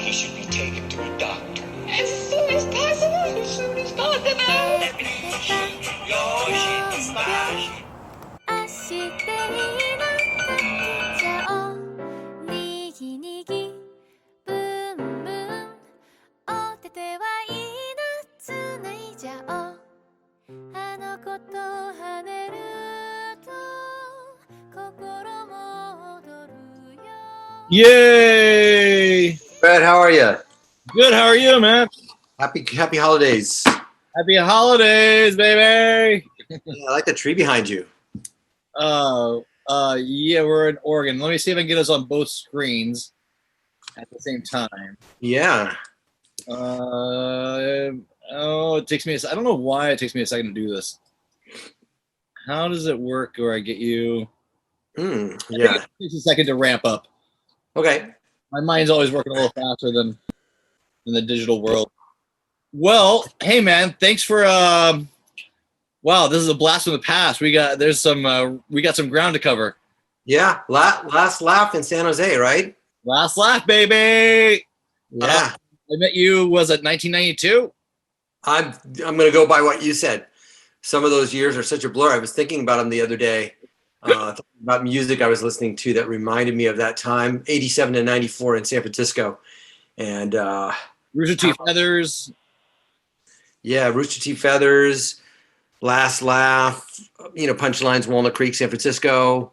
he should be taken to a doctor. As soon as possible, as soon as possible. 明日になっちゃおうにぎにぎブンブンおててはいいなつないじゃおうあの子と跳ねると心も踊るよ Yay! Brad, how are you? Good. How are you, man? Happy holidays. Happy holidays, baby. Yeah, I like the tree behind you. Yeah, we're in Oregon. Let me see if I can get us on both screens at the same time. Yeah. It takes me I don't know why it takes me a second to do this. How does it work where I get you? Yeah. It takes a second to ramp up. Okay. My mind's always working a little faster than the digital world. Well, hey man, thanks for wow, this is a blast from the past. We got some ground to cover. Yeah. Last laugh in San Jose, right? Last laugh, baby. Yeah. I met you, was it 1992? I'm gonna go by what you said. Some of those years are such a blur. I was thinking about them the other day. About music I was listening to that reminded me of that time, 87 to 94 in San Francisco. And Rooster Teeth Feathers. Yeah, Rooster Teeth Feathers, Last Laugh, Punchlines, Walnut Creek, San Francisco,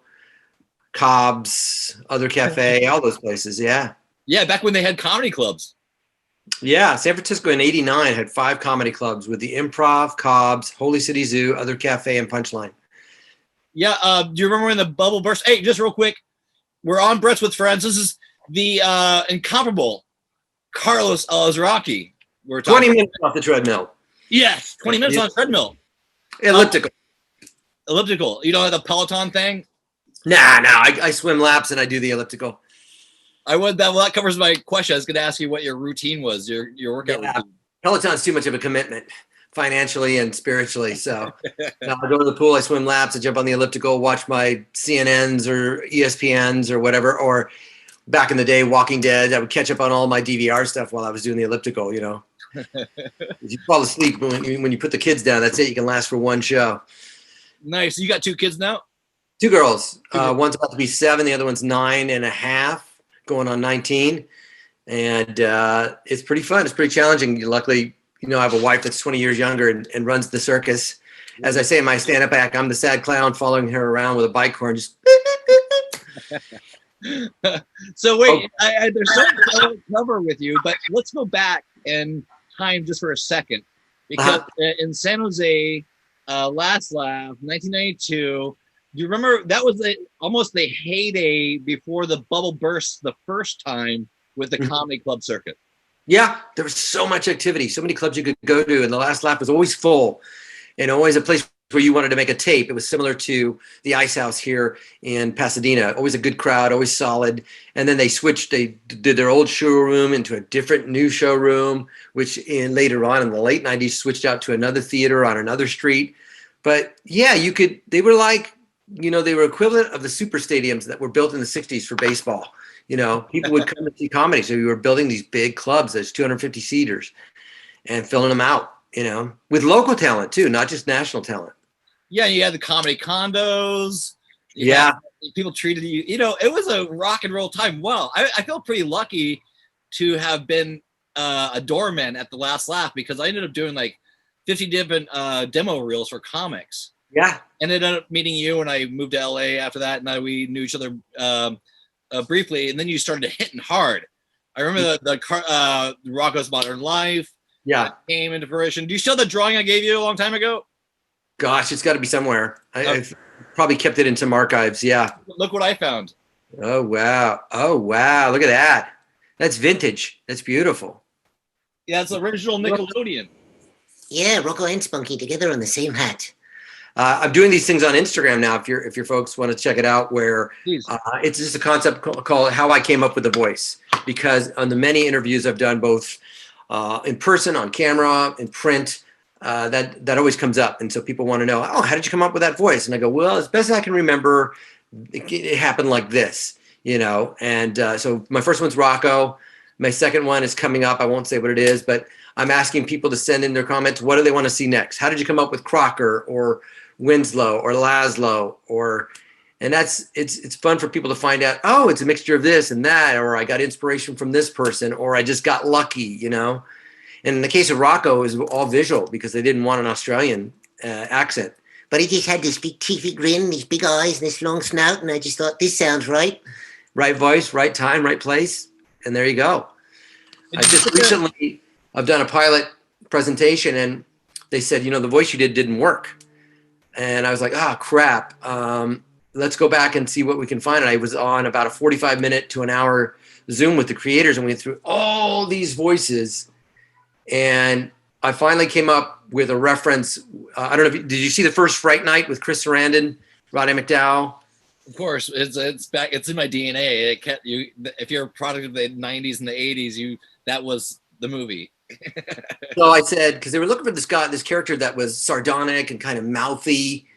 Cobb's, Other Cafe, all those places. Yeah. Yeah, back when they had comedy clubs. Yeah, San Francisco in 89 had 5 comedy clubs with the Improv, Cobb's, Holy City Zoo, Other Cafe, and Punchline. Yeah, do you remember when the bubble burst? Hey, just real quick, we're on Brett's with Friends. This is the incomparable Carlos Alazraqui. We're talking 20 minutes off the treadmill. Yes, 20 minutes on treadmill. Elliptical. Elliptical. You know the Peloton thing? Nah, I swim laps and I do the elliptical. That covers my question. I was going to ask you what your routine was, your workout routine. Peloton's too much of a commitment, financially and spiritually. So I go to the pool, I swim laps, I jump on the elliptical, watch my CNNs or ESPNs or whatever. Or back in the day, Walking Dead, I would catch up on all my DVR stuff while I was doing the elliptical. If you fall asleep when you put the kids down, that's it. You can last for one show. Nice. You got 2 kids now? 2 girls. One's about to be 7. The other one's 9.5, going on 19. And it's pretty fun. It's pretty challenging. Luckily, I have a wife that's 20 years younger and runs the circus. As I say in my stand-up act, I'm the sad clown following her around with a bike horn. Just. So wait, there's so much I want to cover with you, but let's go back in time just for a second, because in San Jose, Last Laugh, 1992. Do you remember that was almost the heyday before the bubble burst the first time with the comedy club circuit? Yeah, there was so much activity, so many clubs you could go to, and the Last Laugh was always full, and always a place where you wanted to make a tape. It was similar to the Ice House here in Pasadena. Always a good crowd, always solid. And then they switched. They did their old showroom into a different new showroom, which later on in the late 90s switched out to another theater on another street. But yeah, they were like, they were equivalent of the super stadiums that were built in the 60s for baseball. People would come to see comedy. So we were building these big clubs, those 250 seaters, and filling them out, with local talent too, not just national talent. Yeah, you had the comedy condos. People treated you. It was a rock and roll time. Well, I feel pretty lucky to have been a doorman at the Last Laugh, because I ended up doing like 50 different demo reels for comics. Yeah. And ended up meeting you, and I moved to LA after that, and we knew each other briefly, and then you started hitting hard. I remember the Rocco's Modern Life. Yeah. Came into fruition. Do you still have the drawing I gave you a long time ago? Gosh, it's got to be somewhere. I've probably kept it in some archives. Yeah. Look what I found. Oh, wow. Look at that. That's vintage. That's beautiful. Yeah, it's original Nickelodeon. Yeah, Rocco and Spunky together on the same hat. I'm doing these things on Instagram now. If your folks want to check it out, where it's just a concept called "How I Came Up with the Voice," because on the many interviews I've done, both in person, on camera, in print, that always comes up, and so people want to know, how did you come up with that voice? And I go, well, as best as I can remember, it happened like this, And so my first one's Rocco. My second one is coming up. I won't say what it is, but I'm asking people to send in their comments. What do they want to see next? How did you come up with Crocker or Winslow or Laszlo? And it's fun for people to find out, oh, it's a mixture of this and that, or I got inspiration from this person, or I just got lucky, you know? And in the case of Rocco, it was all visual because they didn't want an Australian accent. But he just had this big teethy grin, these big eyes, and this long snout, and I just thought, this sounds right. Right voice, right time, right place, and there you go. I've done a pilot presentation, and they said, you know, the voice you didn't work. And I was like, oh, crap. Let's go back and see what we can find. And I was on about a 45-minute to an hour Zoom with the creators, and we went through all these voices. And I finally came up with a reference. I don't know did you see the first Fright Night with Chris Sarandon, Roddy McDowell? Of course, it's back. It's in my DNA. If you're a product of the '90s and the '80s, that was the movie. So I said, because they were looking for this character that was sardonic and kind of mouthy,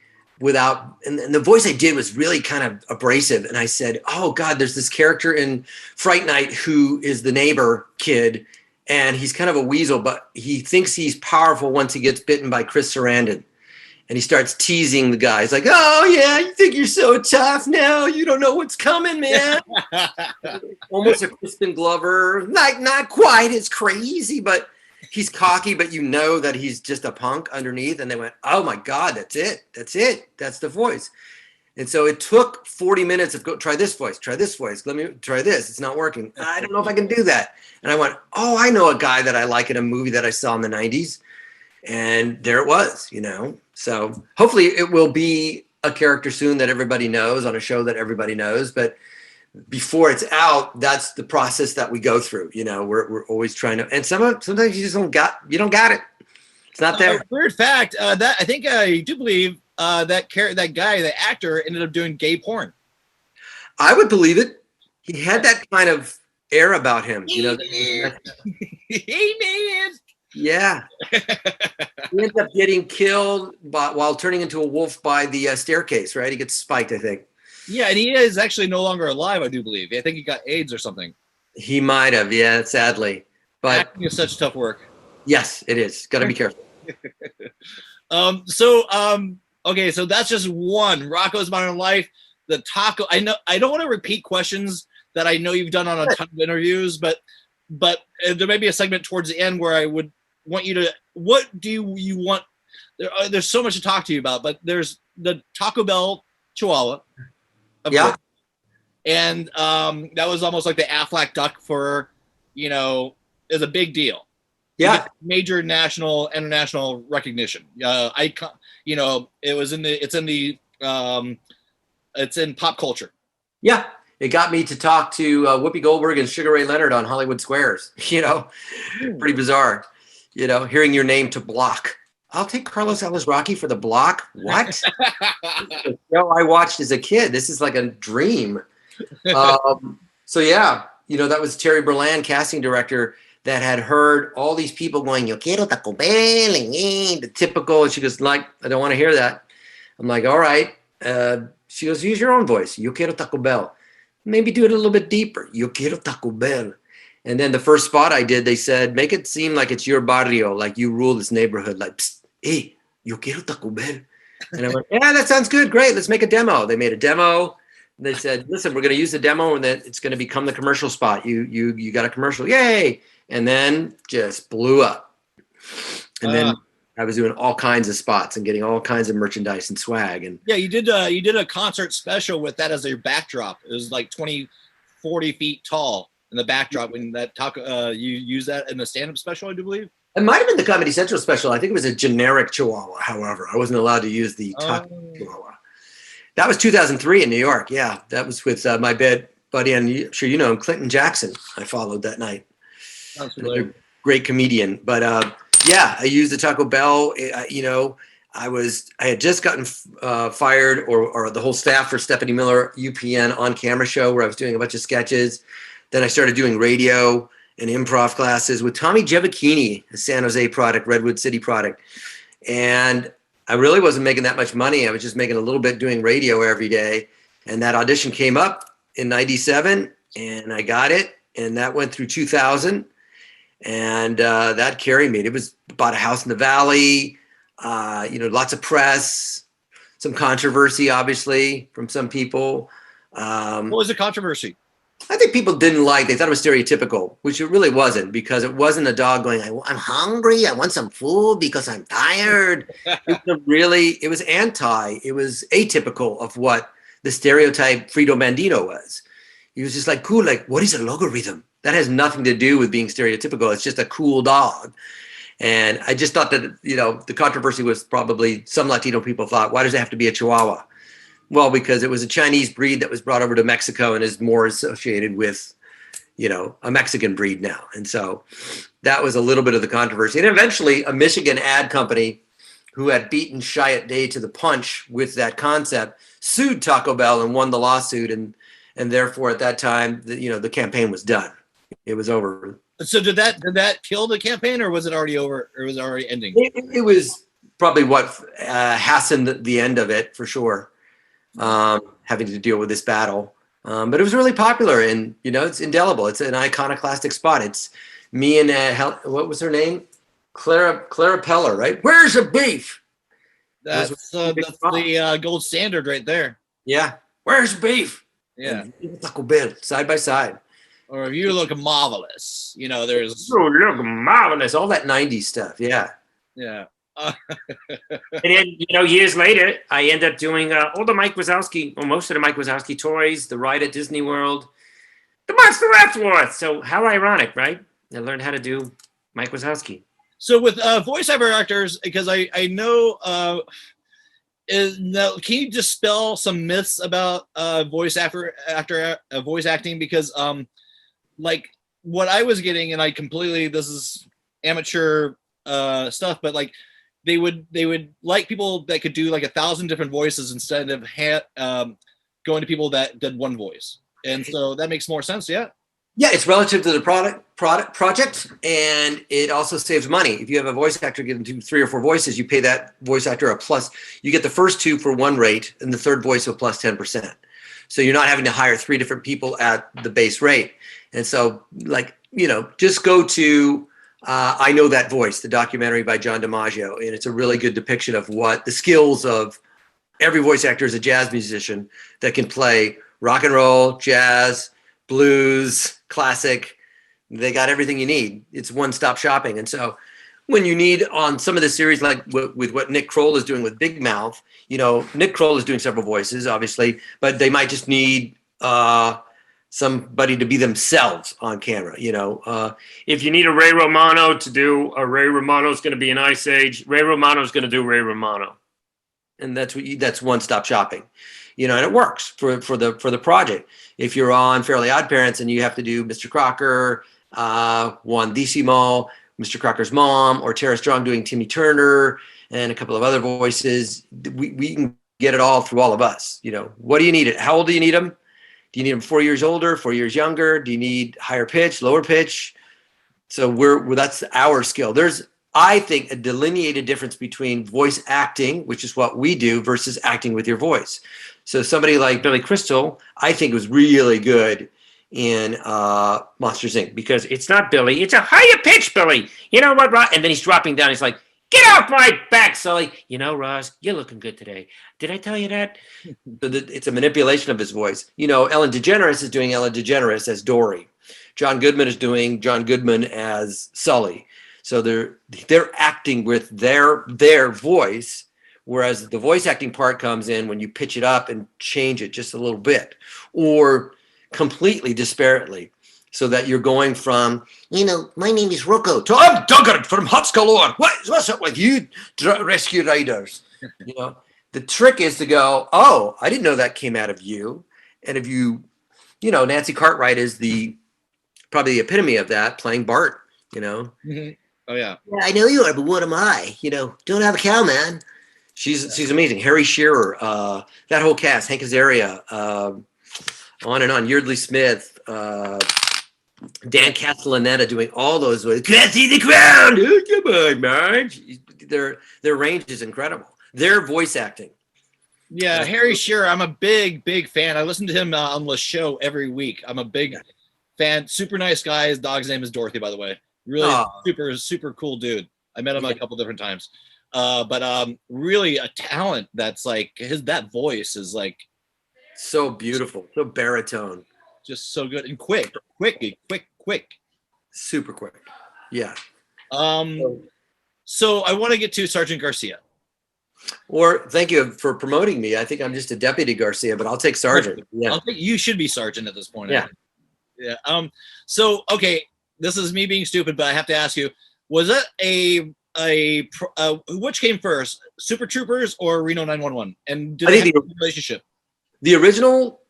and the voice I did was really kind of abrasive. And I said, oh God, there's this character in Fright Night who is the neighbor kid, and he's kind of a weasel, but he thinks he's powerful once he gets bitten by Chris Sarandon. And he starts teasing the guy. He's like, oh, yeah, you think you're so tough now? You don't know what's coming, man. Almost a Crispin Glover. Not quite as crazy, but he's cocky, but you know that he's just a punk underneath. And they went, oh, my God, that's it. That's the voice. And so it took 40 minutes of try this voice. Let me try this. It's not working. I don't know if I can do that. And I went, oh, I know a guy that I like in a movie that I saw in the 90s. And there it was, you know. So hopefully it will be a character soon that everybody knows on a show that everybody knows. But before it's out, that's the process that we go through. You know, we're always trying to, and sometimes you just don't got it. It's not there. Weird fact that I think I do believe that guy, the actor, ended up doing gay porn. I would believe it. He had that kind of air about him. You know. Hey man. Yeah. He ends up getting killed while turning into a wolf by the staircase, right? He gets spiked, I think. Yeah, and he is actually no longer alive, I do believe. I think he got AIDS or something. He might have, yeah, sadly. But acting is such tough work. Yes, it is. Got to be careful. Okay, so that's just one. Rocco's Modern Life, the taco. I know I don't want to repeat questions that I know you've done on a ton of interviews, but there may be a segment towards the end where I would want you to. What do you want? There's so much to talk to you about, but there's the Taco Bell Chihuahua. Yeah. And that was almost like the Aflac duck for, you know, is a big deal. Yeah. Major national, international recognition. You know, it's in pop culture. Yeah. It got me to talk to Whoopi Goldberg and Sugar Ray Leonard on Hollywood Squares. You know, pretty bizarre. You know, hearing your name to block. I'll take Carlos Alazraqui for the block. What? The show I watched as a kid. This is like a dream. So yeah, you know, that was Terry Berland, casting director, that had heard all these people going, "Yo quiero Taco Bell," the typical. And she goes, like, I don't want to hear that. I'm like, all right. She goes, use your own voice. "Yo quiero Taco Bell." Maybe do it a little bit deeper. "Yo quiero Taco Bell." And then the first spot I did, they said, make it seem like it's your barrio, like you rule this neighborhood. Like, psst, hey, yo quiero Taco Bell. And I went, yeah, that sounds good. Great. Let's make a demo. They made a demo. They said, listen, we're going to use the demo and then it's going to become the commercial spot. You got a commercial. Yay. And then just blew up. And then I was doing all kinds of spots and getting all kinds of merchandise and swag. And yeah, you did a concert special with that as your backdrop. It was like 40 feet tall in the backdrop when that you used that in the stand-up special, I do believe. It might have been the Comedy Central special. I think it was a generic Chihuahua, however. I wasn't allowed to use the Chihuahua. That was 2003 in New York. Yeah, that was with my buddy, and I'm sure you know him, Clinton Jackson. I followed that night. Great comedian. But yeah, I used the Taco Bell. You know, I had just gotten fired, or the whole staff, for Stephanie Miller UPN on camera show where I was doing a bunch of sketches. Then I started doing radio and improv classes with Tommy Giavacchini, a San Jose product, Redwood City product. And I really wasn't making that much money. I was just making a little bit doing radio every day. And that audition came up in 97 and I got it. and that went through 2000, and that carried me. It was bought a house in the valley, lots of press, some controversy, obviously, from some people. What was the controversy? I think people didn't like, they thought it was stereotypical, which it really wasn't, because it wasn't a dog going, I'm hungry, I want some food because I'm tired. It was it was atypical of what the stereotype Frito Bandito was. He was just like, cool, like, what is a logarithm? That has nothing to do with being stereotypical. It's just a cool dog. And I just thought that, the controversy was probably some Latino people thought, why does it have to be a Chihuahua? Well, because it was a Chinese breed that was brought over to Mexico and is more associated with, a Mexican breed now. And so that was a little bit of the controversy. And eventually a Michigan ad company who had beaten Chiat Day to the punch with that concept sued Taco Bell and won the lawsuit. And therefore at that time, the campaign was done. It was over. So did that kill the campaign, or was it already over, or was it already ending? It was probably what hastened the end of it, for sure. Having to deal with this battle. But it was really popular, and, it's indelible. It's an iconoclastic spot. It's me and, what was her name? Clara Peller, right? Where's the beef? That's the gold standard right there. Yeah. Where's the beef? Yeah. And Taco Bell, side by side. Or if you look marvelous, there's. Oh, look marvelous. All that 90s stuff. Yeah. Yeah. And then, years later, I end up doing all the Mike Wazowski, or most of the Mike Wazowski toys, the ride at Disney World, the Monster Afterworth. So how ironic, right? I learned how to do Mike Wazowski. So with voiceover actors, because I know, now, can you dispel some myths about voice acting? Because like what I was getting, and this is amateur stuff, but like they would like people that could do like 1,000 different voices instead of going to people that did one voice. And so that makes more sense. Yeah. Yeah, it's relative to the project, and it also saves money. If you have a voice actor give them 2, 3, or 4 voices, you pay that voice actor a plus. You get the first 2 for one rate, and the third voice a plus 10%. So you're not having to hire 3 different people at the base rate. And so, just go to I Know That Voice, the documentary by John DiMaggio, and it's a really good depiction of what the skills of every voice actor is a jazz musician that can play rock and roll, jazz, blues, classic. They got everything you need. It's one-stop shopping. And so when you need on some of the series, like with what Nick Kroll is doing with Big Mouth, Nick Kroll is doing several voices, obviously, but they might just need somebody to be themselves on camera. If you need a Ray Romano to do a Ray Romano's going to be an Ice Age, Ray Romano's going to do Ray Romano. And that's one-stop shopping, and it works for the project. If you're on Fairly Odd Parents and you have to do Mr. Crocker, Juan Dissimo, Mr. Crocker's mom, or Tara Strong doing Timmy Turner, and a couple of other voices, we can get it all through all of us. What do you need it? How old do you need them? Do you need them 4 years older, 4 years younger? Do you need higher pitch, lower pitch? So that's our skill. There's, I think, a delineated difference between voice acting, which is what we do, versus acting with your voice. So somebody like Billy Crystal, I think, was really good in Monsters, Inc. because it's not Billy, it's a higher pitch Billy. You know what, Ross? And then he's dropping down. He's like, get off my back, Sully. Ross, you're looking good today. Did I tell you that? So it's a manipulation of his voice. Ellen DeGeneres is doing Ellen DeGeneres as Dory. John Goodman is doing John Goodman as Sully. So they're acting with their voice, whereas the voice acting part comes in when you pitch it up and change it just a little bit, or completely disparately, so that you're going from, my name is Rocco, to I'm Duggar from Huts Galore. What's up with you, rescue riders? The trick is to go, oh, I didn't know that came out of you. And if Nancy Cartwright is probably the epitome of that, playing Bart, Mm-hmm. Oh, yeah. Yeah, I know you are, but what am I? Don't have a cow, man. She's amazing. Harry Shearer, that whole cast, Hank Azaria, on and on. Yeardley Smith, Dan Castellaneta doing all those ways. Can't see the ground. Oh, come on, Marge. Their range is incredible. Their voice acting. Yeah, Harry Shearer, I'm a big fan. I listen to him on the show every week. I'm a big super nice guy. His dog's name is Dorothy, by the way. Really super cool dude. I met him a couple different times. But really a talent that's like that voice is like so beautiful, so baritone, just so good and quick, super quick. Yeah. So I want to get to Sergeant Garcia. Or thank you for promoting me. I think I'm just a deputy Garcia, but I'll take sergeant. Yeah. You should be sergeant at this point. Yeah. Yeah. So okay, this is me being stupid, but I have to ask you: was it which came first, Super Troopers or Reno 911? And did they have a relationship? The original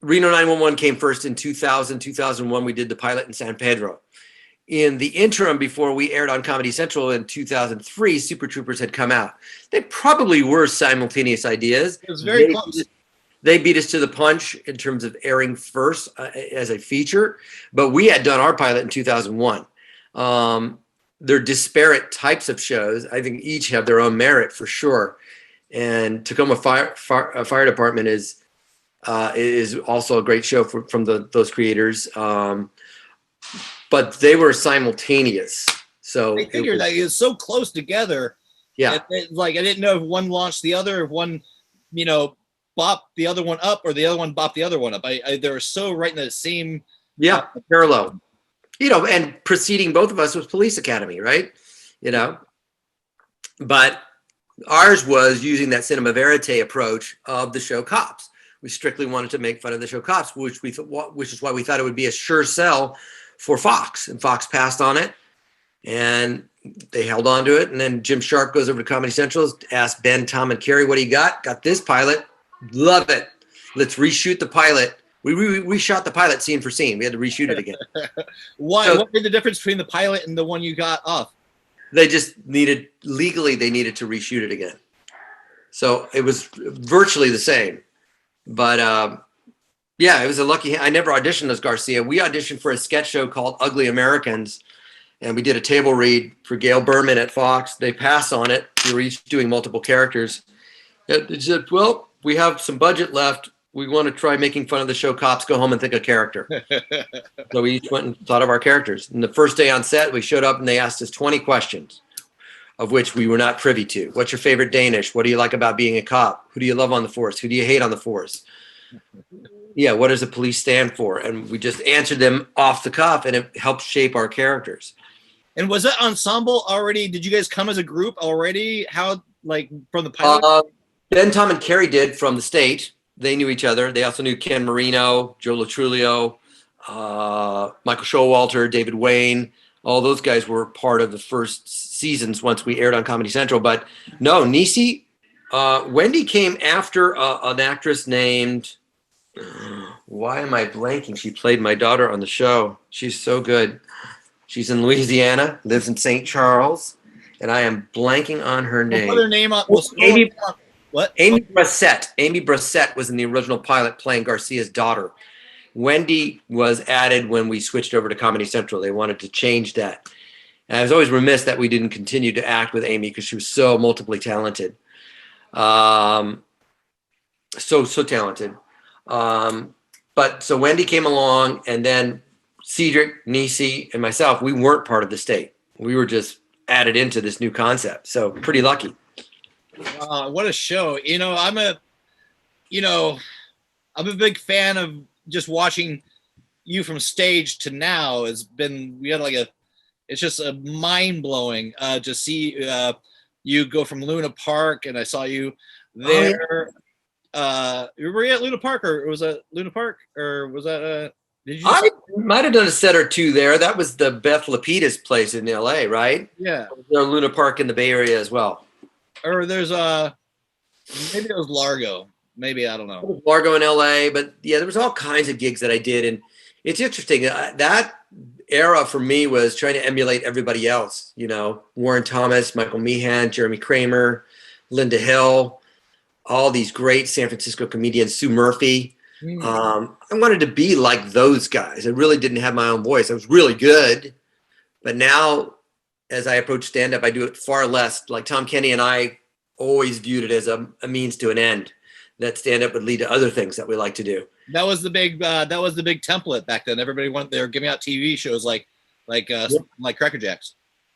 Reno 911 came first in 2000, 2001. We did the pilot in San Pedro. In the interim, before we aired on Comedy Central in 2003, Super Troopers had come out. They probably were simultaneous ideas. It was very close. They beat us to the punch in terms of airing first as a feature, but we had done our pilot in 2001. They're disparate types of shows. I think each have their own merit for sure. And Tacoma Fire Department is also a great show from those creators. But they were simultaneous. So I figured that it was so close together. Yeah. Like I didn't know if one launched the other, if one, bopped the other one up, or the other one bopped the other one up. They were so right in the same. Yeah, parallel. And preceding both of us was Police Academy, right? But ours was using that cinema verite approach of the show Cops. We strictly wanted to make fun of the show Cops, which is why we thought it would be a sure sell for Fox, and Fox passed on it, and they held on to it. And then Jim Sharp goes over to Comedy Central, asked Ben, Tom, and Kerry, "What do you got?" Got this pilot, love it. Let's reshoot the pilot. We shot the pilot scene for scene. We had to reshoot it again. Why? So, what made the difference between the pilot and the one you got off? They just needed to reshoot it again. So it was virtually the same, but. Yeah, it was a lucky. I never auditioned as Garcia. We auditioned for a sketch show called Ugly Americans, and we did a table read for Gail Berman at Fox. They passed on it. We were each doing multiple characters. They said, "Well, we have some budget left. We want to try making fun of the show Cops. Go home and think of a character." So we each went and thought of our characters. And the first day on set, we showed up and they asked us 20 questions, of which we were not privy to. What's your favorite Danish? What do you like about being a cop? Who do you love on the force? Who do you hate on the force? Yeah, what does the police stand for? And we just answered them off the cuff, and it helped shape our characters. And was that ensemble already? Did you guys come as a group already? How, like, from the pilot? Ben, Tom, and Kerry did from the state. They knew each other. They also knew Ken Marino, Joe Latrulio, Michael Showalter, David Wayne. All those guys were part of the first seasons once we aired on Comedy Central. But no, Nisi, Wendy came after an actress named... Why am I blanking? She played my daughter on the show. She's so good. She's in Louisiana, lives in St. Charles, and I am blanking on her name. Put her name up. Amy Brissett. Amy Brissett was in the original pilot playing Garcia's daughter. Wendy was added when we switched over to Comedy Central. They wanted to change that. And I was always remiss that we didn't continue to act with Amy because she was so multiply talented. So talented. But so Wendy came along, and then Cedric, Nisi, and myself, we weren't part of the state. We were just added into this new concept. So pretty lucky. What a show. I'm a big fan of just watching you from stage to now. It's just a mind blowing, to see, you go from Luna Park, and I saw you there. Were you at Luna Park, or was that Luna Park, or was that did you I might have done a set or two there. That was the Beth Lapidus place in LA, right? Yeah. There's Luna Park in the Bay Area as well. Or there's maybe it was Largo. Maybe, I don't know. Largo in LA, but yeah, there was all kinds of gigs that I did, and it's interesting. That era for me was trying to emulate everybody else. Warren Thomas, Michael Meehan, Jeremy Kramer, Linda Hill. All these great San Francisco comedians, Sue Murphy. I wanted to be like those guys. I really didn't have my own voice. I was really good. But now, as I approach stand-up, I do it far less. Like Tom Kenny and I always viewed it as a means to an end, that stand-up would lead to other things that we like to do. That was the big template back then. Everybody they were giving out TV shows like Cracker Jacks.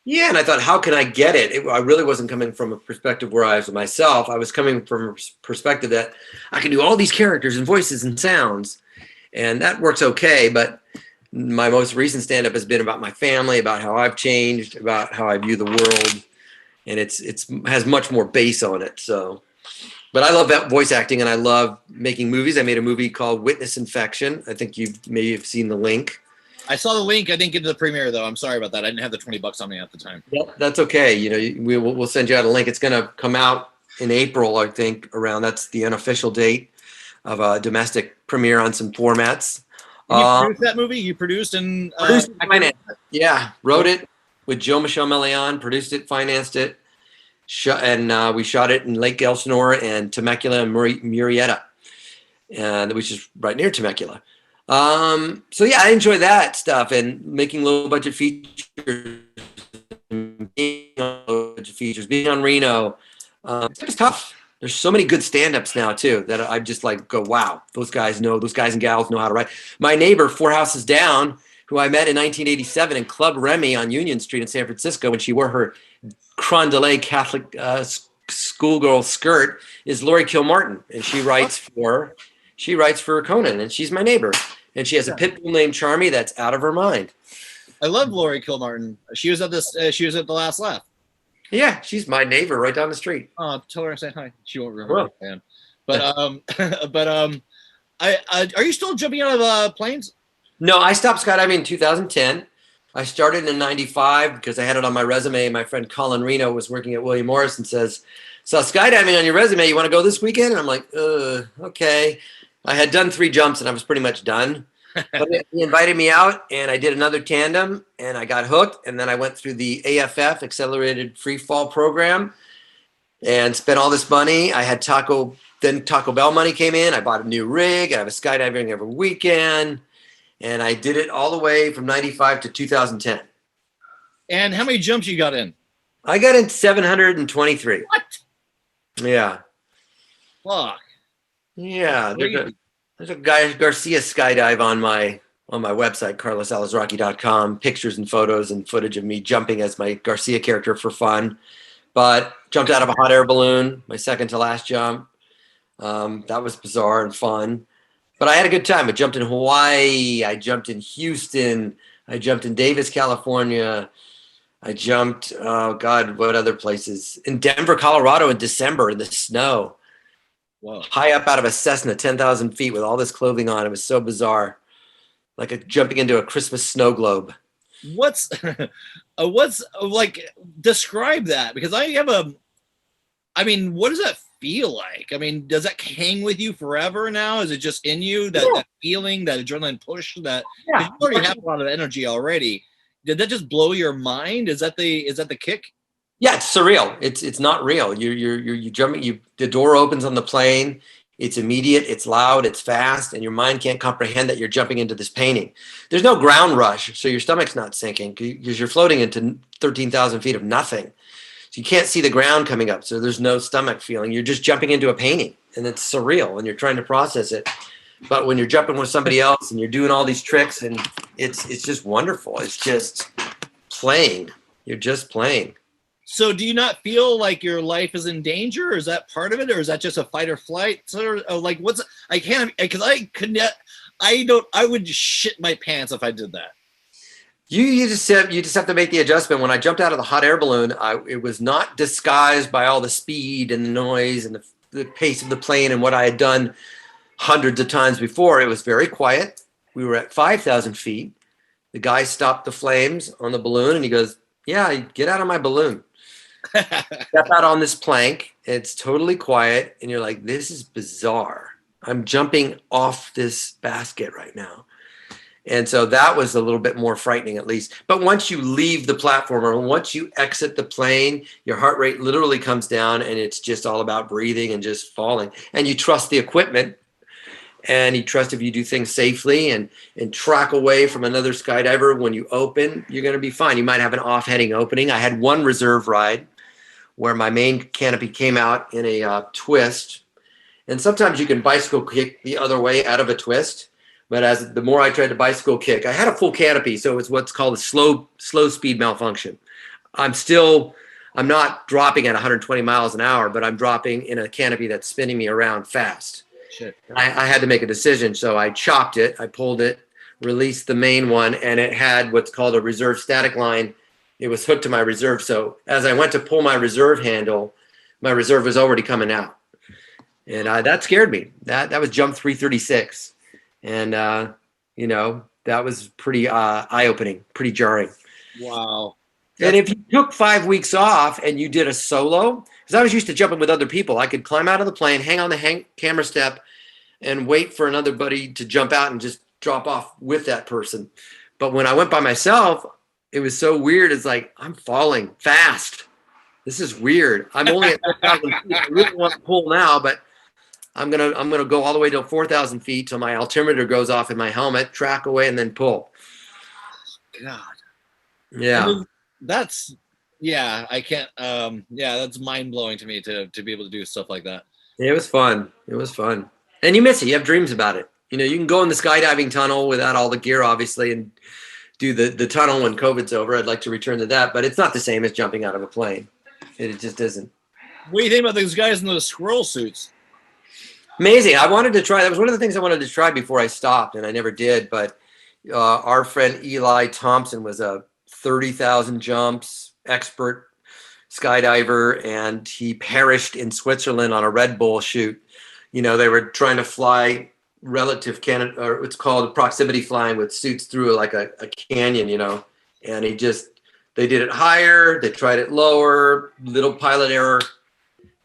Yeah, and I thought, how can I get it? I really wasn't coming from a perspective where I was myself. I was coming from a perspective that I can do all these characters and voices and sounds, and that works okay. But my most recent stand-up has been about my family, about how I've changed, about how I view the world, and it has much more bass on it. So, but I love that voice acting, and I love making movies. I made a movie called Witness Infection. I think you may have seen the link. I saw the link. I didn't get to the premiere though. I'm sorry about that. I didn't have the $20 on me at the time. Yep, that's okay. You know, we'll send you out a link. It's going to come out in April, I think. That's the unofficial date of a domestic premiere on some formats. You produced that movie? You produced and financed it. Yeah, wrote it with Joe Michelle Melian, produced it, financed it, and we shot it in Lake Elsinore and Temecula and Murrieta, which is right near Temecula. So yeah, I enjoy that stuff and making low budget features, being on Reno. It's tough. There's so many good stand-ups now too that I just like go, wow, those guys and gals know how to write. My neighbor 4 houses down, who I met in 1987 in Club Remy on Union Street in San Francisco when she wore her creme de la Catholic schoolgirl skirt, is Lori Kilmartin, and she writes for Conan, and she's my neighbor. And she has a pit bull named Charmy that's out of her mind. I love Lori Kilmartin. She was at the Last Laugh. Yeah, she's my neighbor right down the street. Oh, tell her I say hi. She won't remember, man. But are you still jumping out of planes? No, I stopped skydiving in 2010. I started in '95 because I had it on my resume. My friend Colin Reno was working at William Morris and says, "Saw skydiving on your resume. You want to go this weekend?" And I'm like, okay. I had done 3 jumps and I was pretty much done. But he invited me out and I did another tandem and I got hooked. And then I went through the AFF Accelerated Free Fall program and spent all this money. I had Taco Bell money came in. I bought a new rig. I have a skydiving every weekend. And I did it all the way from 95 to 2010. And how many jumps you got in? I got in 723. What? Yeah. Fuck. Yeah, there's a guy Garcia skydive on my website, carlosalazraqui.com, pictures and photos and footage of me jumping as my Garcia character for fun. But jumped out of a hot air balloon, my second to last jump. That was bizarre and fun. But I had a good time. I jumped in Hawaii. I jumped in Houston. I jumped in Davis, California. I jumped, oh God, what other places? In Denver, Colorado in December in the snow. Whoa. High up out of a Cessna, 10,000 feet with all this clothing on. It was so bizarre. Like jumping into a Christmas snow globe. What's like, describe that? Because what does that feel like? I mean, does that hang with you forever now? Is it just in you, that feeling, that adrenaline push that you already have a lot of energy already? Did that just blow your mind? Is that the kick? Yeah, it's surreal. It's not real. You're jumping. The door opens on the plane. It's immediate. It's loud. It's fast, and your mind can't comprehend that you're jumping into this painting. There's no ground rush, so your stomach's not sinking because you're floating into 13,000 feet of nothing. So you can't see the ground coming up. So there's no stomach feeling. You're just jumping into a painting, and it's surreal, and you're trying to process it. But when you're jumping with somebody else and you're doing all these tricks, and it's just wonderful. It's just playing. You're just playing. So do you not feel like your life is in danger? Or is that part of it? Or is that just a fight or flight? So like I would shit my pants if I did that. You just have to make the adjustment. When I jumped out of the hot air balloon, it was not disguised by all the speed and the noise and the pace of the plane and what I had done hundreds of times before. It was very quiet. We were at 5,000 feet. The guy stopped the flames on the balloon and he goes, "Yeah, get out of my balloon." Step out on this plank. It's totally quiet. And you're like, this is bizarre. I'm jumping off this basket right now. And so that was a little bit more frightening, at least. But once you leave the platform or once you exit the plane, your heart rate literally comes down and it's just all about breathing and just falling. And you trust the equipment and you trust if you do things safely and track away from another skydiver. When you open, you're going to be fine. You might have an off-heading opening. I had one reserve ride where my main canopy came out in a twist And sometimes you can bicycle kick the other way out of a twist. But as the more I tried to bicycle kick, I had a full canopy, so it's what's called a slow speed malfunction. I'm not dropping at 120 miles an hour, but I'm dropping in a canopy that's spinning me around fast. Shit. I had to make a decision, so I chopped it, I pulled it, released the main one, and it had what's called a reserve static line. It was hooked to my reserve, so as I went to pull my reserve handle, my reserve was already coming out, and that scared me. That was jump 336. And, that was pretty eye-opening, pretty jarring. Wow. And if you took 5 weeks off and you did a solo, because I was used to jumping with other people, I could climb out of the plane, hang on the camera step, and wait for another buddy to jump out and just drop off with that person. But when I went by myself, it was so weird. It's like, I'm falling fast. This is weird. I'm only at 4,000 feet. I really want to pull now, but I'm gonna go all the way to 4,000 feet till my altimeter goes off in my helmet, track away, and then pull. God. Yeah. I mean, I can't. That's mind blowing to me to be able to do stuff like that. It was fun. And you miss it. You have dreams about it. You can go in the skydiving tunnel without all the gear, obviously, and do the tunnel when COVID's over. I'd like to return to that, but it's not the same as jumping out of a plane. It just isn't. What do you think about those guys in those squirrel suits? Amazing. I wanted to try. That was one of the things I wanted to try before I stopped, and I never did. But our friend Eli Thompson was a 30,000 jumps expert skydiver, and he perished in Switzerland on a Red Bull shoot. They were trying to fly relative cannon, or it's called proximity flying, with suits through like a canyon, and they did it higher, they tried it lower, little pilot error,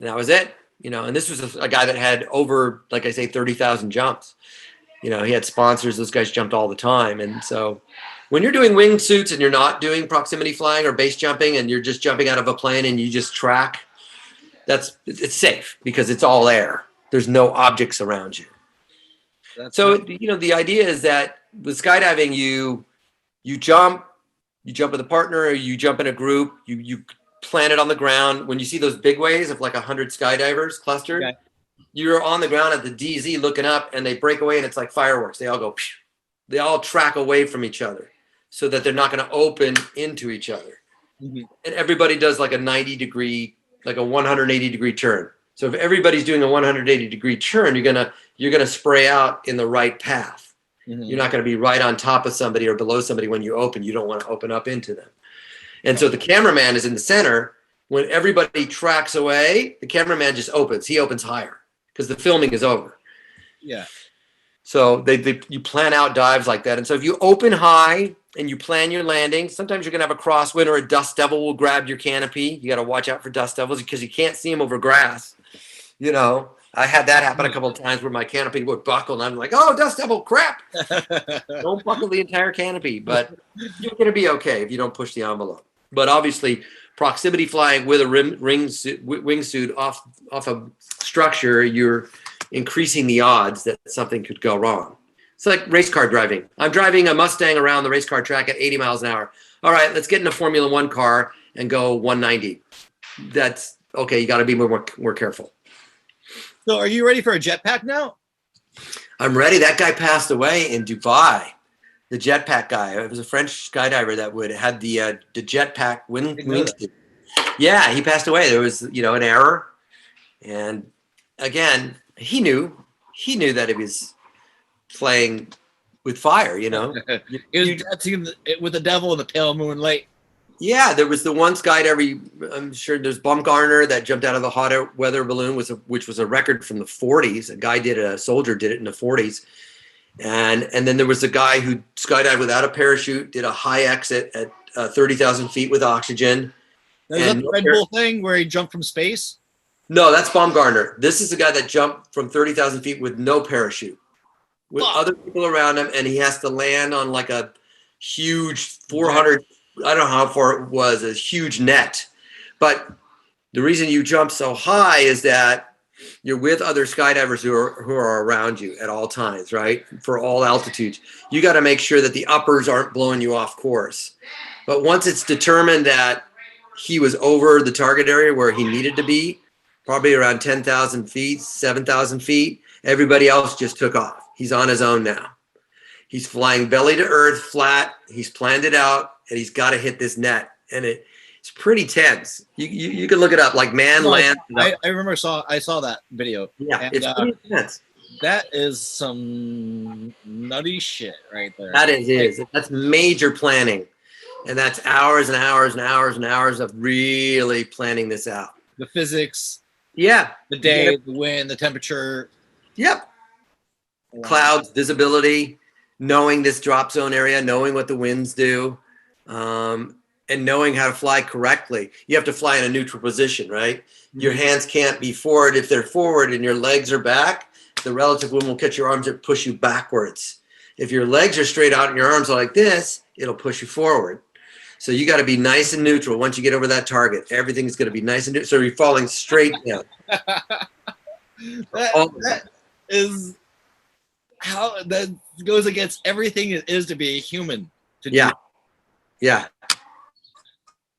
and that was it. And this was a guy that had over, like I say, 30,000 jumps. He had sponsors. Those guys jumped all the time. And so when you're doing wingsuits and you're not doing proximity flying or base jumping and you're just jumping out of a plane and you just track, it's safe because it's all air. There's no objects around you. The idea is that with skydiving, you jump with a partner, or you jump in a group, you plan it on the ground. When you see those big waves of like 100 skydivers clustered, okay, you're on the ground at the DZ looking up, and they break away, and it's like fireworks. They all go, phew. They all track away from each other so that they're not going to open into each other. Mm-hmm. And everybody does like a 90-degree, like a 180-degree turn. So if everybody's doing a 180-degree turn, you're gonna spray out in the right path. Mm-hmm. You're not going to be right on top of somebody or below somebody when you open. You don't want to open up into them. And so the cameraman is in the center. When everybody tracks away, the cameraman just opens. He opens higher because the filming is over. Yeah. So you plan out dives like that. And so if you open high and you plan your landing, sometimes you're going to have a crosswind or a dust devil will grab your canopy. You got to watch out for dust devils because you can't see them over grass. I had that happen a couple of times where my canopy would buckle and I'm like, oh, dust devil, crap. Don't buckle the entire canopy, but you're going to be okay if you don't push the envelope. But obviously, proximity flying with a wingsuit off a structure, you're increasing the odds that something could go wrong. It's like race car driving. I'm driving a Mustang around the race car track at 80 miles an hour. All right, let's get in a Formula One car and go 190. That's okay. You got to be more careful. So are you ready for a jetpack now? I'm ready. That guy passed away in Dubai. The Jetpack guy. It was a French skydiver that had the Jetpack wingsuit. Yeah, he passed away. There was, an error. And again, he knew that he was playing with fire, He was dancing with the devil in the pale moonlight. Yeah, there was the one skydiver. I'm sure there's Baumgartner that jumped out of the hot air weather balloon, which was a record from the 40s. A soldier did it in the 40s. And then there was a guy who skydived without a parachute, did a high exit at 30,000 feet with oxygen. Is that the Red Bull thing where he jumped from space? No, that's Baumgartner. This is the guy that jumped from 30,000 feet with no parachute, with other people around him, and he has to land on like a huge 400. I don't know how far it was, a huge net. But the reason you jump so high is that you're with other skydivers who are around you at all times, right? For all altitudes. You got to make sure that the uppers aren't blowing you off course. But once it's determined that he was over the target area where he needed to be, probably around 10,000 feet, 7,000 feet. Everybody else just took off. He's on his own now. He's flying belly to earth, flat. He's planned it out, and he's got to hit this net. And it's pretty tense. You can look it up, like man land. I remember I saw that video. Yeah, and, it's pretty tense. That is some nutty shit right there. That is. That's major planning. And that's hours and hours and hours and hours of really planning this out. The physics. Yeah. The day, the wind, the temperature. Yep. Wow. Clouds, visibility, knowing this drop zone area, knowing what the winds do, and knowing how to fly correctly. You have to fly in a neutral position, right? Your hands can't be forward. If they're forward and your legs are back, the relative wind will catch your arms and push you backwards. If your legs are straight out and your arms are like this, it'll push you forward. So you got to be nice and neutral. Once you get over that target, everything's going to be nice and neutral. So you're falling straight down. that is how that goes against everything it is to be a human. Yeah. Yeah.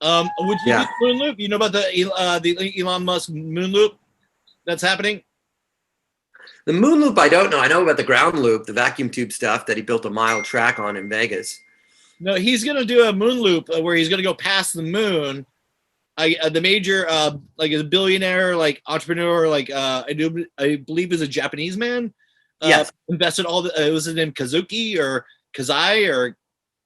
Would you do the moon loop? You know about the Elon Musk moon loop that's happening? The moon loop, I don't know. I know about the ground loop, the vacuum tube stuff that he built a mile track on in Vegas. No, he's going to do a moon loop where he's going to go past the moon. The major, like a billionaire, like entrepreneur, like I believe is a Japanese man. Yes. Invested all the, was his name Kazuki or Kazai or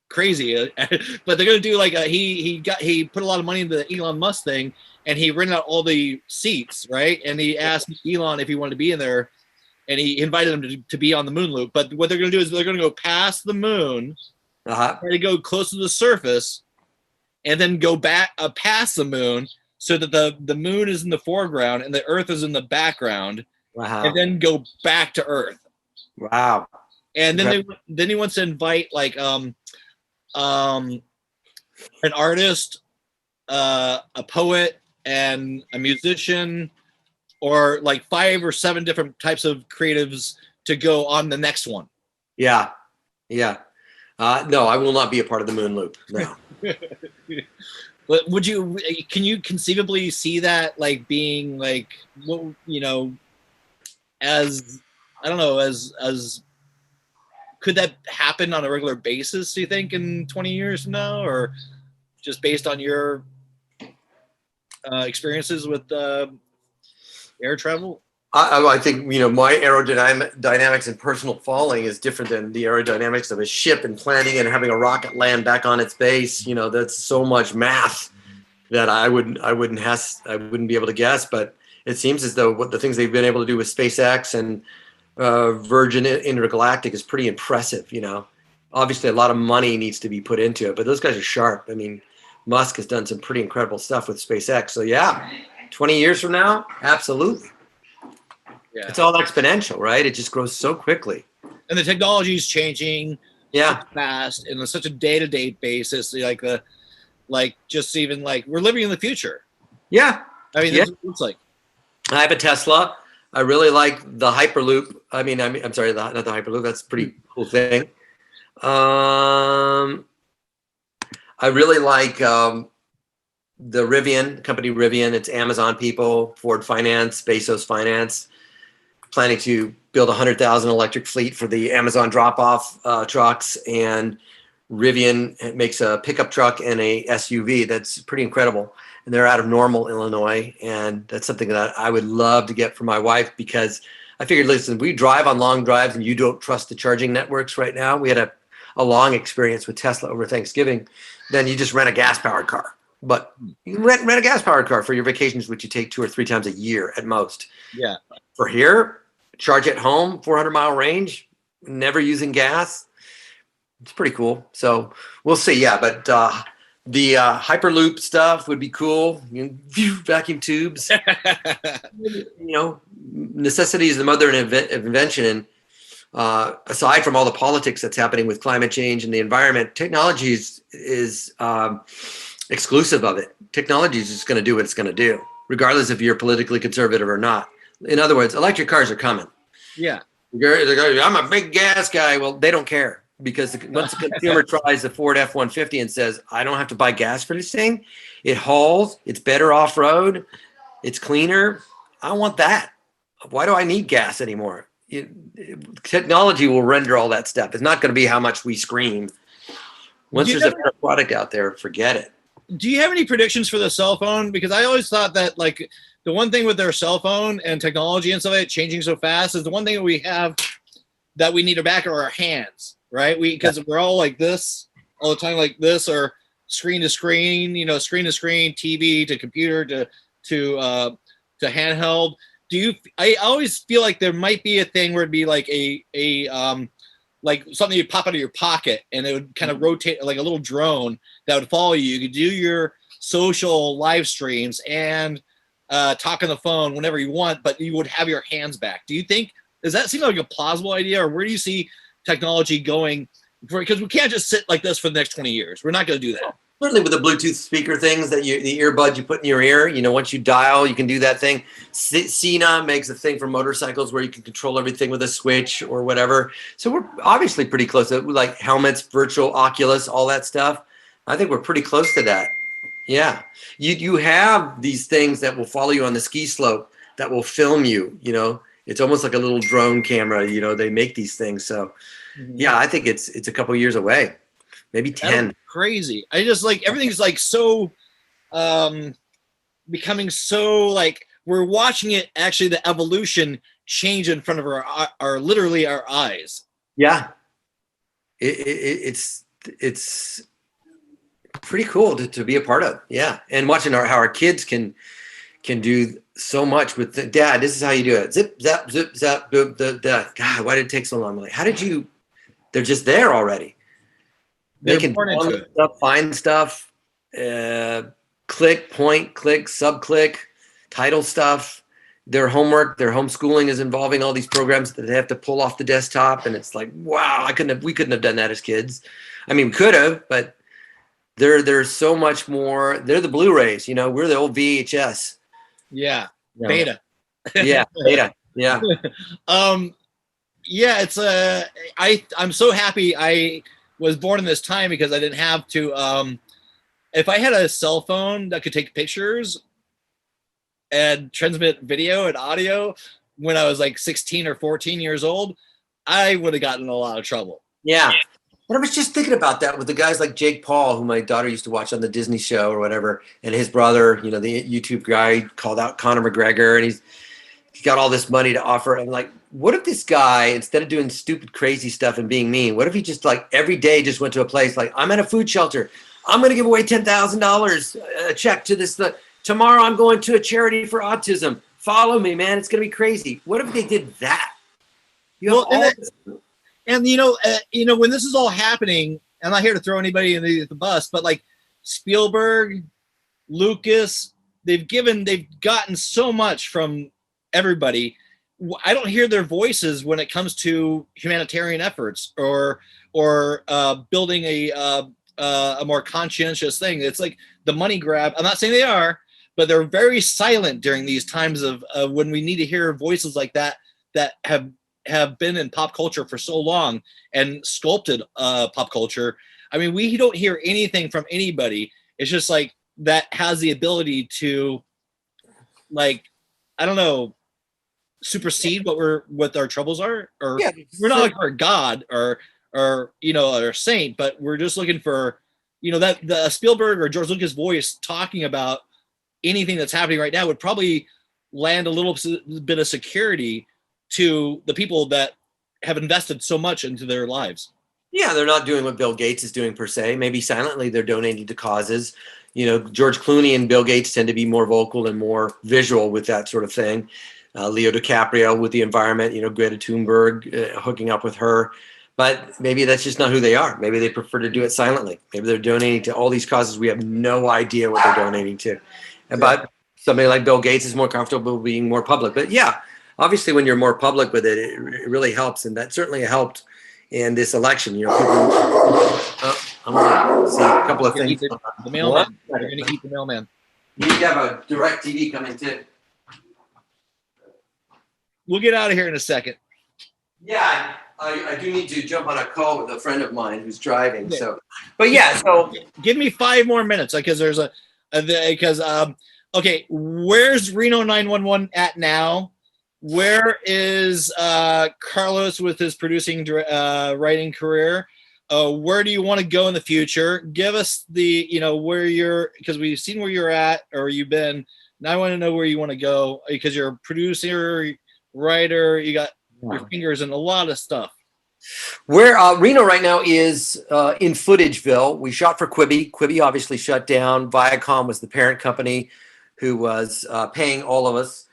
crazy. But they're going to do like, he put a lot of money into the Elon Musk thing and he rented out all the seats, right? And he asked Elon if he wanted to be in there. And he invited him to be on the moon loop. But what they're going to do is they're going to go past the moon, try to go close to the surface, and then go back past the moon so that the moon is in the foreground and the Earth is in the background. Wow. And then go back to Earth. Wow. And then then he wants to invite like an artist, a poet, and a musician, or like 5 or 7 different types of creatives to go on the next one. Yeah. Yeah. No, I will not be a part of the moon loop. No. But can you conceivably see that like being like, you know, as, I don't know, as could that happen on a regular basis, do you think, in 20 years from now, or just based on your experiences with air travel? I think, you know, my aerodynamics and personal falling is different than the aerodynamics of a ship and planning and having a rocket land back on its base. You know, that's so much math that I wouldn't be able to guess. But it seems as though what the things they've been able to do with SpaceX and Virgin Intergalactic is pretty impressive. You know, obviously a lot of money needs to be put into it, but those guys are sharp. I mean, Musk has done some pretty incredible stuff with SpaceX. So yeah, 20 years from now, absolutely. Yeah. It's all exponential, right? It just grows so quickly. And the technology is changing so fast and on such a day-to-day basis. Like just even like we're living in the future. Yeah. I mean, that's what it looks like. I have a Tesla. I really like the Hyperloop. I'm sorry, not the Hyperloop. That's a pretty cool thing. I really like the Rivian, company Rivian. It's Amazon people, Ford Finance, Bezos Finance, planning to build 100,000 electric fleet for the Amazon drop-off trucks. And Rivian makes a pickup truck and a SUV that's pretty incredible. And they're out of Normal, Illinois. And that's something that I would love to get for my wife, because I figured, listen, we drive on long drives and you don't trust the charging networks right now. We had a long experience with Tesla over Thanksgiving. Then you just rent a gas-powered car. But you can rent a gas-powered car for your vacations, which you take 2 or 3 times a year at most. Yeah. For here, charge at home, 400-mile range, never using gas. It's pretty cool. So we'll see. Yeah, but the Hyperloop stuff would be cool. Vacuum tubes. You know, necessity is the mother of invention. And aside from all the politics that's happening with climate change and the environment, technology is exclusive of it. Technology is just going to do what it's going to do, regardless if you're politically conservative or not. In other words, electric cars are coming. Yeah. I'm a big gas guy. Well, they don't care, because once the consumer tries the Ford F-150 and says, I don't have to buy gas for this thing, it hauls, it's better off-road, it's cleaner, I want that. Why do I need gas anymore? Technology will render all that stuff. It's not going to be how much we scream. Once there's a better product out there, forget it. Do you have any predictions for the cell phone? Because I always thought that like the one thing with their cell phone and technology and stuff like that changing so fast is the one thing that we have that we need to back are our hands, right? Because we're all like this all the time, like this, or screen to screen, screen to screen, TV to computer to handheld. I always feel like there might be a thing where it'd be like like something you'd pop out of your pocket and it would kind of rotate like a little drone that would follow you. You could do your social live streams and talk on the phone whenever you want, but you would have your hands back. Does that seem like a plausible idea, or where do you see technology going? Because we can't just sit like this for the next 20 years. We're not going to do that. Certainly with the Bluetooth speaker things the earbud you put in your ear, once you dial, you can do that thing. Cena makes a thing for motorcycles where you can control everything with a switch or whatever. So we're obviously pretty close to like helmets, virtual Oculus, all that stuff. I think we're pretty close to that. Yeah. You have these things that will follow you on the ski slope that will film you, It's almost like a little drone camera, they make these things. So yeah, I think it's a couple years away. Maybe 10. Crazy. I just like everything's like so becoming so like we're watching it actually the evolution change in front of our literally our eyes. Yeah. It's pretty cool to be a part of. Yeah. And watching how our kids can do so much with dad, this is how you do it. Zip, zap, zip, zap, boop, God, why did it take so long? I'm like, they're just there already. They can find stuff, click, point, click, sub-click, title stuff. Their homework, their homeschooling is involving all these programs that they have to pull off the desktop. And it's like, wow, we couldn't have done that as kids. I mean, we could have, but there's so much more. They're the Blu-rays, we're the old VHS. Yeah. Beta. Yeah. Beta. Yeah. Yeah, it's I'm so happy I was born in this time because I didn't have to if I had a cell phone that could take pictures and transmit video and audio when I was like 16 or 14 years old, I would have gotten in a lot of trouble. Yeah. But I was just thinking about that with the guys like Jake Paul, who my daughter used to watch on the Disney show or whatever, and his brother, the YouTube guy called out Conor McGregor, and he's got all this money to offer. And like, what if this guy, instead of doing stupid, crazy stuff and being mean, what if he just like every day just went to a place like, I'm at a food shelter. I'm going to give away $10,000 a check to this. Tomorrow I'm going to a charity for autism. Follow me, man. It's going to be crazy. What if they did that? And when this is all happening, I'm not here to throw anybody in the bus, but like Spielberg, Lucas, they've gotten so much from everybody. I don't hear their voices when it comes to humanitarian efforts or building a more conscientious thing. It's like the money grab. I'm not saying they are, but they're very silent during these times of when we need to hear voices like that have been in pop culture for so long and sculpted pop culture. I mean, we don't hear anything from anybody. It's just like that has the ability to, like, I don't know, supersede what our troubles are. Or we're not looking for a god or a saint, but we're just looking for, that the Spielberg or George Lucas voice talking about anything that's happening right now would probably land a little bit of security to the people that have invested so much into their lives. Yeah, they're not doing what Bill Gates is doing per se. Maybe silently they're donating to causes. George Clooney and Bill Gates tend to be more vocal and more visual with that sort of thing. Leo DiCaprio with the environment, Greta Thunberg hooking up with her. But maybe that's just not who they are. Maybe they prefer to do it silently. Maybe they're donating to all these causes we have no idea what they're donating to. But somebody like Bill Gates is more comfortable being more public. But yeah, obviously when you're more public with it, it really helps. And that certainly helped in this election. People, I'm going to see a couple of things. The mailman. You're going to eat the mailman. You need to have a direct TV coming too. We'll get out of here in a second. Yeah, I do need to jump on a call with a friend of mine who's driving. So, but yeah, so give me 5 more minutes because there's Okay, where's Reno 911 at now? Where is Carlos with his producing writing career? Where do you want to go in the future? Give us the, where you're, because we've seen where you're at or you've been. Now I want to know where you want to go because you're a producer, writer, you got your fingers in a lot of stuff. Where Reno right now is in Footageville. We shot for Quibi. Quibi obviously shut down. Viacom was the parent company who was paying all of us.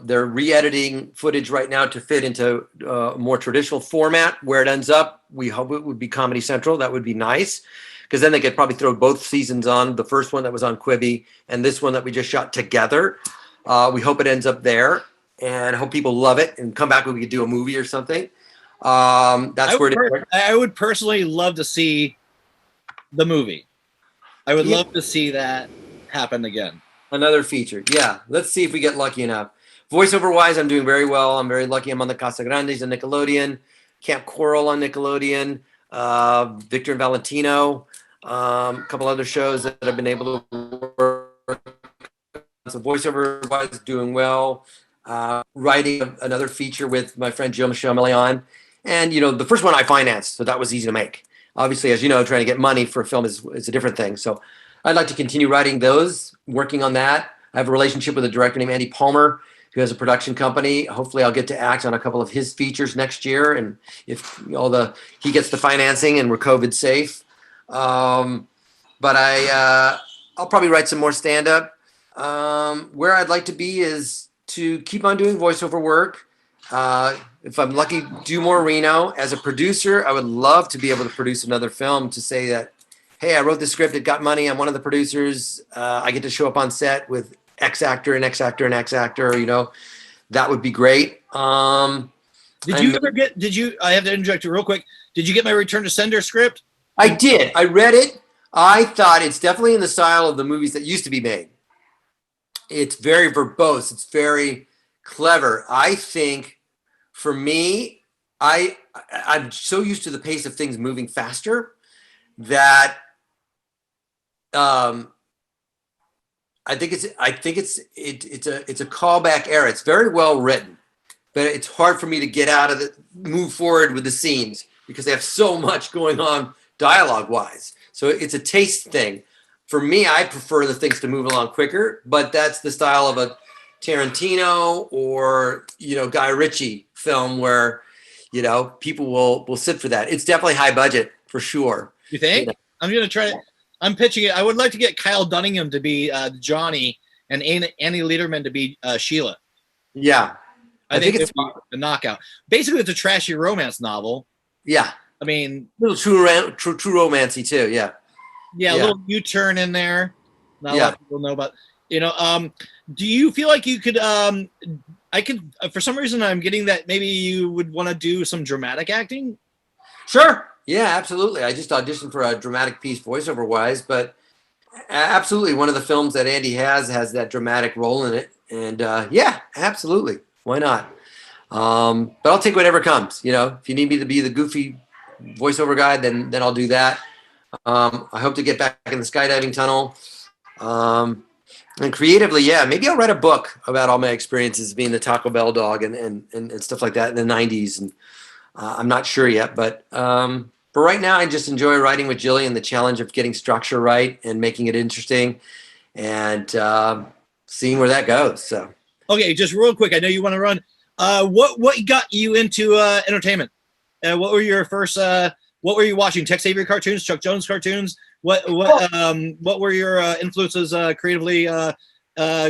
They're re-editing footage right now to fit into a more traditional format. Where it ends up, we hope it would be Comedy Central. That would be nice because then they could probably throw both seasons on, the first one that was on Quibi and this one that we just shot together. We hope it ends up there and hope people love it and come back when we could do a movie or something. That's where it is. I would personally love to see the movie. I would love to see that happen again. Another feature. Yeah. Let's see if we get lucky enough. Voiceover wise, I'm doing very well. I'm very lucky. I'm on the Casa Grandes on Nickelodeon, Camp Coral on Nickelodeon, Victor and Valentino, a couple other shows that I've been able to work. So voiceover wise, doing well. Writing another feature with my friend Jill Michelle Million. And, the first one I financed, so that was easy to make. Obviously, as you know, trying to get money for a film is a different thing. So I'd like to continue writing those, working on that. I have a relationship with a director named Andy Palmer, who has a production company. Hopefully I'll get to act on a couple of his features next year. And if he gets the financing and we're COVID safe. But I'll probably write some more stand-up. Where I'd like to be is to keep on doing voiceover work. If I'm lucky, do more Reno. As a producer, I would love to be able to produce another film to say that, hey, I wrote the script, it got money, I'm one of the producers, I get to show up on set with X actor and X actor and X actor, that would be great. I have to interject you real quick. Did you get my Return to Sender script? I did. I read it. I thought it's definitely in the style of the movies that used to be made. It's very verbose. It's very clever. I think for me, I'm so used to the pace of things moving faster that I think it's a callback era. It's very well written, but it's hard for me to get out of it, move forward with the scenes because they have so much going on dialogue wise. So it's a taste thing. For me, I prefer the things to move along quicker, but that's the style of a Tarantino or, Guy Ritchie film where, people will sit for that. It's definitely high budget for sure. You think? I'm going to try it. I'm pitching it. I would like to get Kyle Dunningham to be Johnny and Annie Lederman to be Sheila. Yeah. I think it's a knockout. Basically, it's a trashy romance novel. Yeah. I mean, a little true romancy too. Yeah. Yeah, a little U-turn in there. Not a lot of people know about. Do you feel like you could? I could. For some reason, I'm getting that maybe you would want to do some dramatic acting. Sure. Yeah, absolutely. I just auditioned for a dramatic piece, voiceover wise, but absolutely, one of the films that Andy has that dramatic role in it, and yeah, absolutely. Why not? But I'll take whatever comes. If you need me to be the goofy voiceover guy, then I'll do that. I hope to get back in the skydiving tunnel. And creatively, yeah, maybe I'll write a book about all my experiences being the Taco Bell dog and stuff like that in the 90s. And I'm not sure yet, but right now I just enjoy writing with Jilly and the challenge of getting structure right and making it interesting and seeing where that goes. So, okay, just real quick. I know you want to run. What got you into entertainment? What were your first? What were you watching? Tex Avery cartoons, Chuck Jones cartoons? What were your influences creatively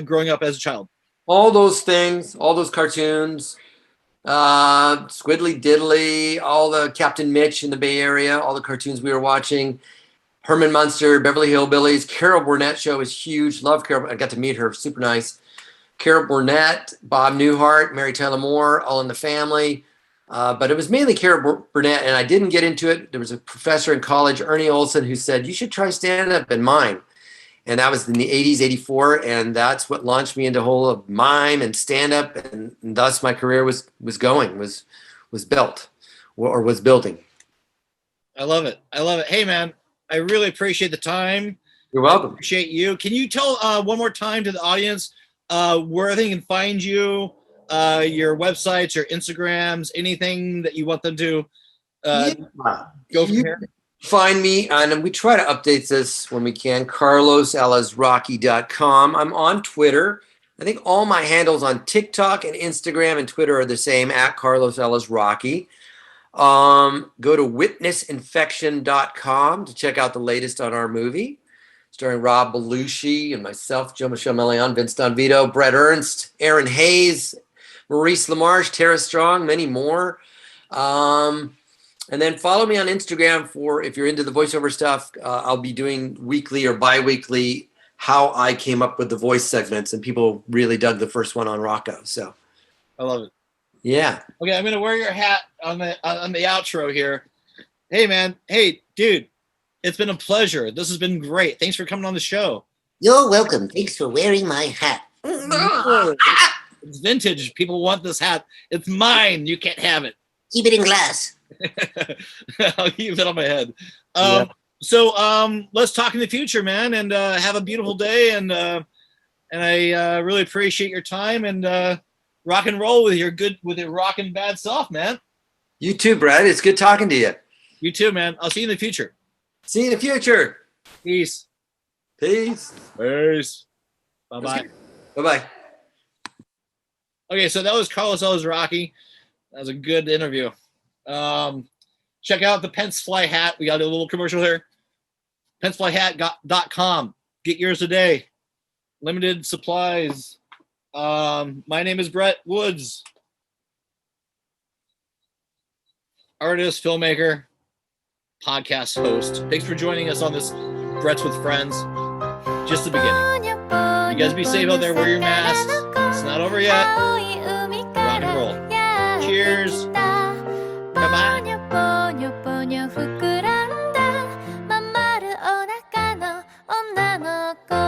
growing up as a child? All those things, all those cartoons, Squiddly Diddly, all the Captain Mitch in the Bay Area, all the cartoons we were watching, Herman Munster, Beverly Hillbillies, Carol Burnett show is huge. Love Carol. I got to meet her, super nice. Carol Burnett, Bob Newhart, Mary Tyler Moore, All in the Family. But it was mainly Carol Burnett, and I didn't get into it. There was a professor in college, Ernie Olson, who said, you should try stand-up in mime. And that was in the 80s, 84, and that's what launched me into the whole of mime and stand-up, and thus my career was built, or was building. I love it. Hey, man, I really appreciate the time. You're welcome. Appreciate you. Can you tell one more time to the audience where they can find you, your websites, your Instagrams, anything that you want them to go from here? Find me, and we try to update this when we can, carlosalazraqui.com. I'm on Twitter. I think all my handles on TikTok and Instagram and Twitter are the same, at Carlos Alazraqui. Go to witnessinfection.com to check out the latest on our movie, starring Rob Belushi and myself, Joe Michelle Melian, Vince Don Vito, Brett Ernst, Aaron Hayes, Maurice LaMarche, Tara Strong, many more. And then follow me on Instagram for, if you're into the voiceover stuff, I'll be doing weekly or bi-weekly how I came up with the voice segments, and people really dug the first one on Rocco. So I love it. Yeah. Okay, I'm gonna wear your hat on the outro here. Hey man, hey dude, it's been a pleasure. This has been great. Thanks for coming on the show. You're welcome. Thanks for wearing my hat. It's vintage. People want this hat. It's mine. You can't have it. Keep it in glass. I'll keep it on my head. Yeah. So let's talk in the future, man, and have a beautiful day. And I really appreciate your time and rock and roll with your rock and bad self, man. You too, Brad. It's good talking to you. You too, man. I'll see you in the future. See you in the future. Peace. Peace. Peace. Bye-bye. Bye-bye. Okay, so that was Carlos Alazraqui. That was a good interview. Check out the Pence Fly hat. We got a little commercial here. PenceFlyHat.com. Get yours today. Limited supplies. My name is Brett Woods. Artist, filmmaker, podcast host. Thanks for joining us on this Brett's with Friends. Just the beginning. You guys be safe out there. Wear your masks. It's not over yet. Rock and roll. Cheers. Bye-bye. ぽにょぽにょ膨らんだまん丸お腹の女の子